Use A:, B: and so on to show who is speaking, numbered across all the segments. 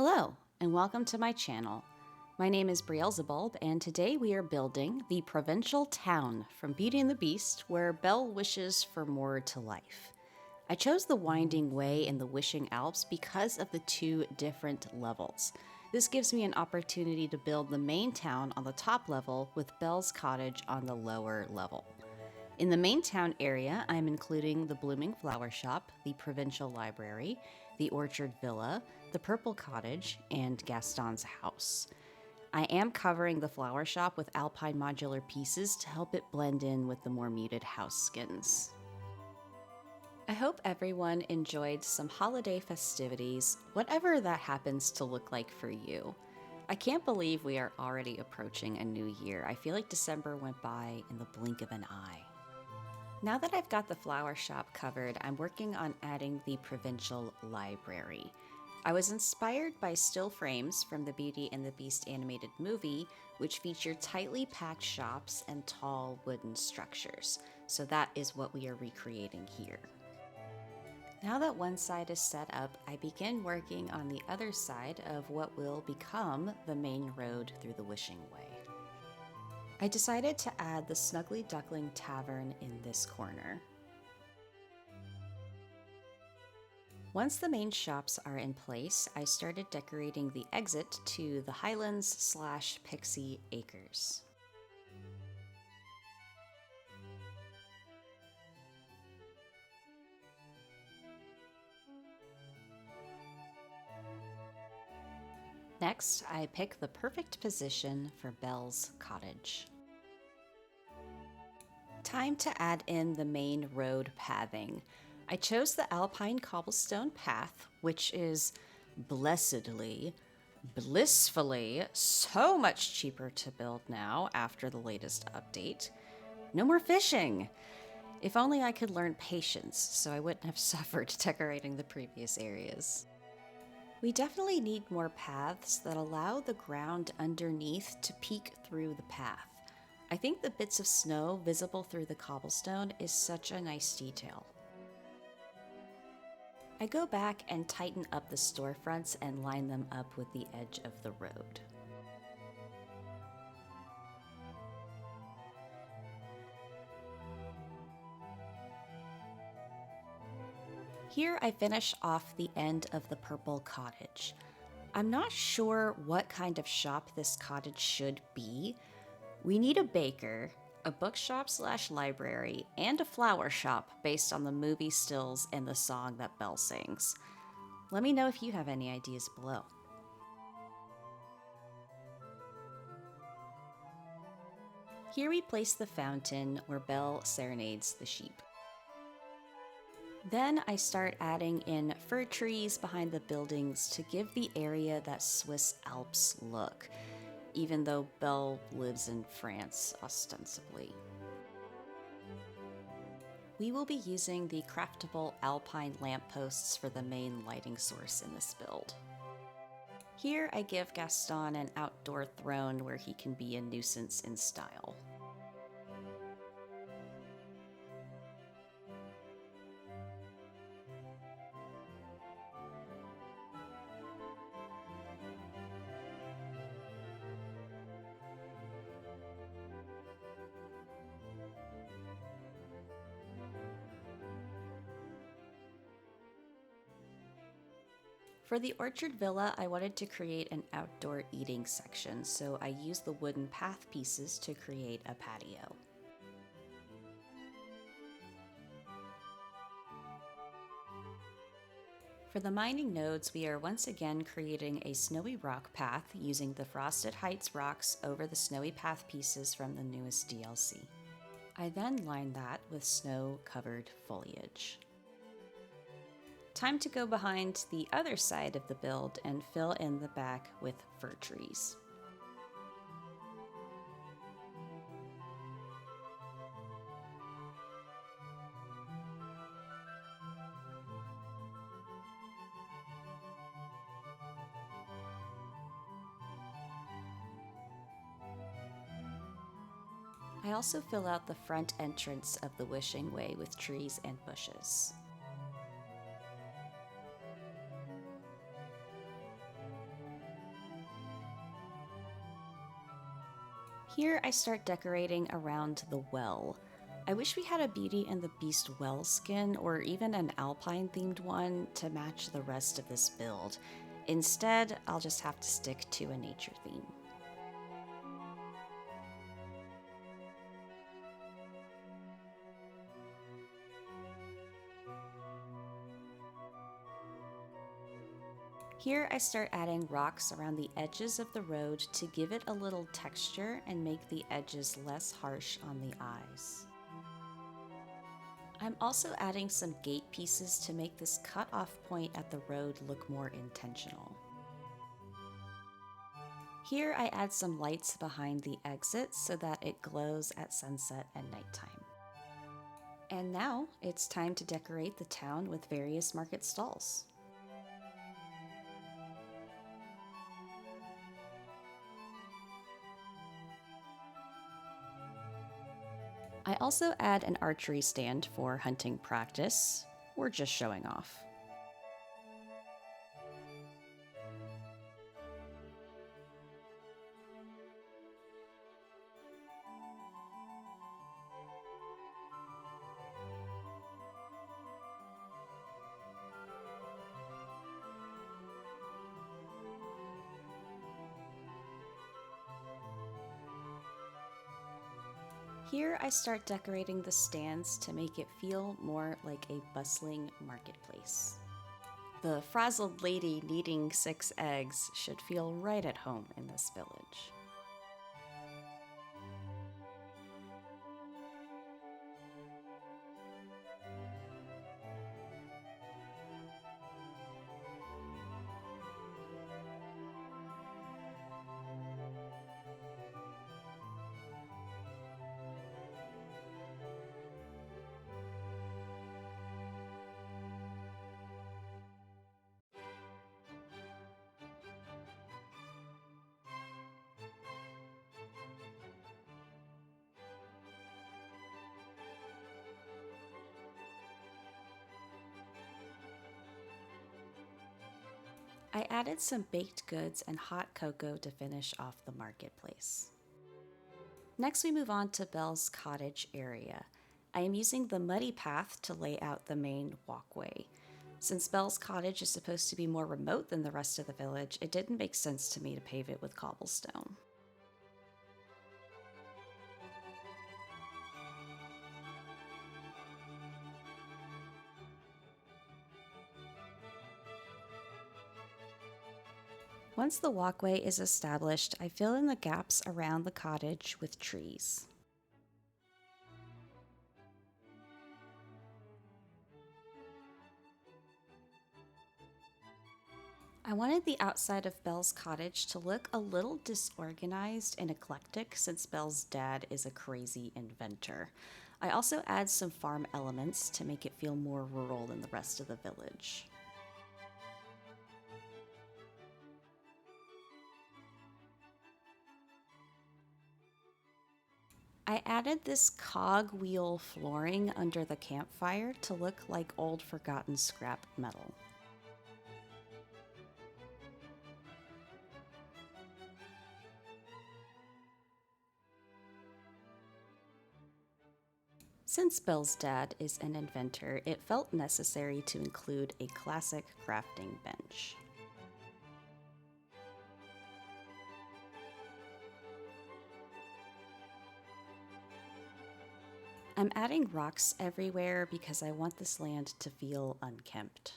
A: Hello, and welcome to my channel. My name is Beelzebub, and today we are building the Provincial town from Beauty and the Beast, where Belle wishes for more to life. I chose the winding way in the Wishing Alps because of the two different levels. This gives me an opportunity to build the main town on the top level with Belle's cottage on the lower level. In the main town area, I'm including the Blooming Flower Shop, the Provincial Library, the Orchard Villa, the Purple Cottage, and Gaston's house. I am covering the flower shop with alpine modular pieces to help it blend in with the more muted house skins. I hope everyone enjoyed some holiday festivities, whatever that happens to look like for you. I can't believe we are already approaching a new year. I feel like December went by in the blink of an eye. Now that I've got the flower shop covered, I'm working on adding the Provincial Library. I was inspired by still frames from the Beauty and the Beast animated movie, which featured tightly packed shops and tall wooden structures. So that is what we are recreating here. Now that one side is set up, I begin working on the other side of what will become the main road through the Wishing Way. I decided to add the Snuggly Duckling Tavern in this corner. Once the main shops are in place, I started decorating the exit to the Highlands/Pixie Acres. Next, I pick the perfect position for Belle's cottage. Time to add in the main road pathing. I chose the Alpine Cobblestone Path, which is blessedly, blissfully, so much cheaper to build now after the latest update. No more fishing! If only I could learn patience, so I wouldn't have suffered decorating the previous areas. We definitely need more paths that allow the ground underneath to peek through the path. I think the bits of snow visible through the cobblestone is such a nice detail. I go back and tighten up the storefronts and line them up with the edge of the road. Here I finish off the end of the Purple Cottage. I'm not sure what kind of shop this cottage should be. We need a baker, a bookshop/library, and a flower shop based on the movie stills and the song that Belle sings. Let me know if you have any ideas below. Here we place the fountain where Belle serenades the sheep. Then I start adding in fir trees behind the buildings to give the area that Swiss Alps look, even though Belle lives in France ostensibly. We will be using the craftable alpine lampposts for the main lighting source in this build. Here I give Gaston an outdoor throne where he can be a nuisance in style. For the Orchard Villa, I wanted to create an outdoor eating section, so I used the wooden path pieces to create a patio. For the mining nodes, we are once again creating a snowy rock path using the Frosted Heights rocks over the snowy path pieces from the newest DLC. I then line that with snow-covered foliage. Time to go behind the other side of the build and fill in the back with fir trees. I also fill out the front entrance of the Wishing Way with trees and bushes. Here I start decorating around the well. I wish we had a Beauty and the Beast well skin or even an alpine themed one to match the rest of this build. Instead, I'll just have to stick to a nature theme. Here I start adding rocks around the edges of the road to give it a little texture and make the edges less harsh on the eyes. I'm also adding some gate pieces to make this cut-off point at the road look more intentional. Here I add some lights behind the exit so that it glows at sunset and nighttime. And now it's time to decorate the town with various market stalls. I also add an archery stand for hunting practice, or just showing off. Here I start decorating the stands to make it feel more like a bustling marketplace. The frazzled lady needing 6 eggs should feel right at home in this village. I added some baked goods and hot cocoa to finish off the marketplace. Next, we move on to Belle's cottage area. I am using the muddy path to lay out the main walkway. Since Belle's cottage is supposed to be more remote than the rest of the village, it didn't make sense to me to pave it with cobblestone. Once the walkway is established, I fill in the gaps around the cottage with trees. I wanted the outside of Belle's cottage to look a little disorganized and eclectic since Belle's dad is a crazy inventor. I also add some farm elements to make it feel more rural than the rest of the village. I added this cogwheel flooring under the campfire to look like old forgotten scrap metal. Since Belle's dad is an inventor, it felt necessary to include a classic crafting bench. I'm adding rocks everywhere because I want this land to feel unkempt.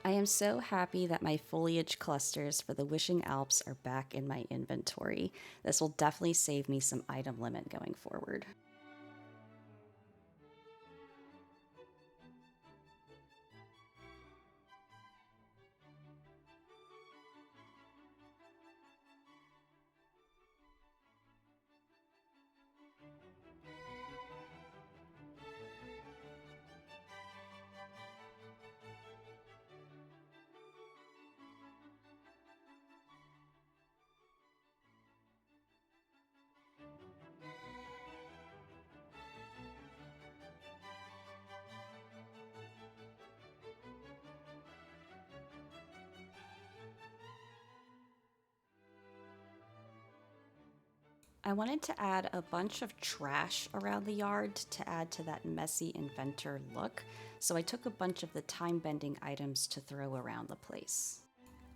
A: I am so happy that my foliage clusters for the Wishing Alps are back in my inventory. This will definitely save me some item limit going forward. I wanted to add a bunch of trash around the yard to add to that messy inventor look, so I took a bunch of the time-bending items to throw around the place.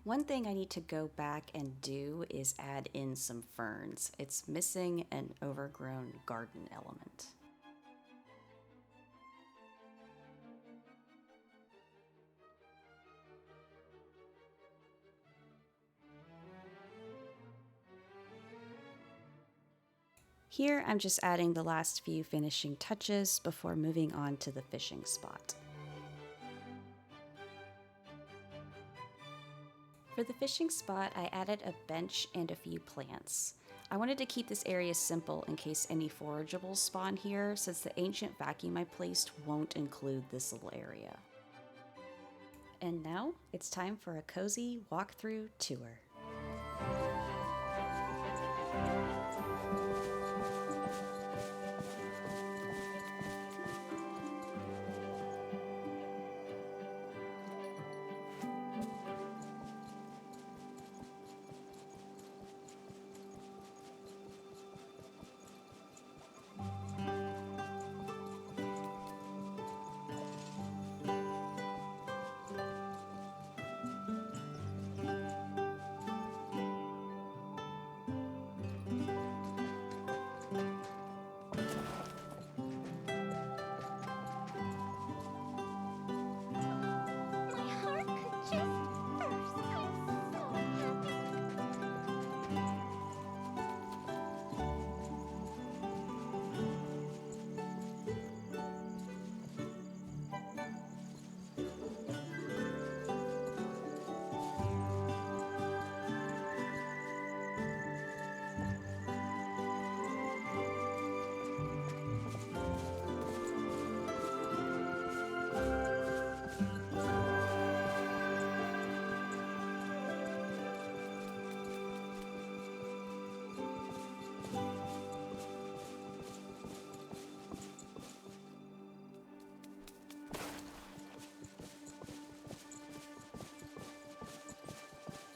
A: One thing I need to go back and do is add in some ferns. It's missing an overgrown garden element. Here I'm just adding the last few finishing touches before moving on to the fishing spot. For the fishing spot, I added a bench and a few plants. I wanted to keep this area simple in case any forageables spawn here, since the ancient vacuum I placed won't include this little area. And now it's time for a cozy walkthrough tour.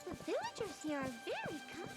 B: The villagers here are very kind.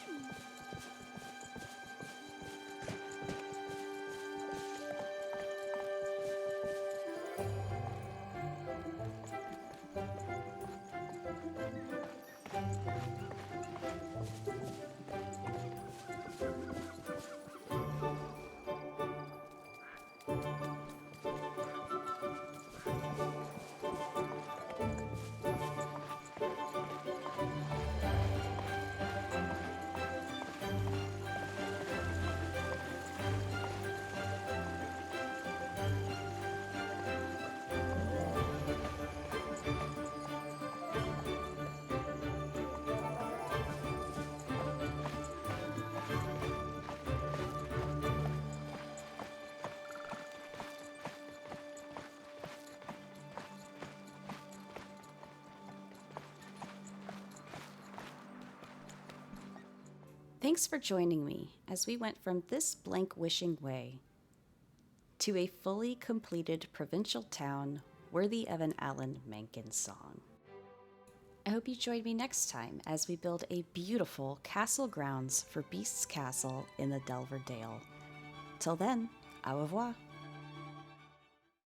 A: Thanks for joining me as we went from this blank wishing way to a fully completed provincial town worthy of an Alan Menken song. I hope you join me next time as we build a beautiful castle grounds for Beast's Castle in the Delver Dale. Till then, au revoir.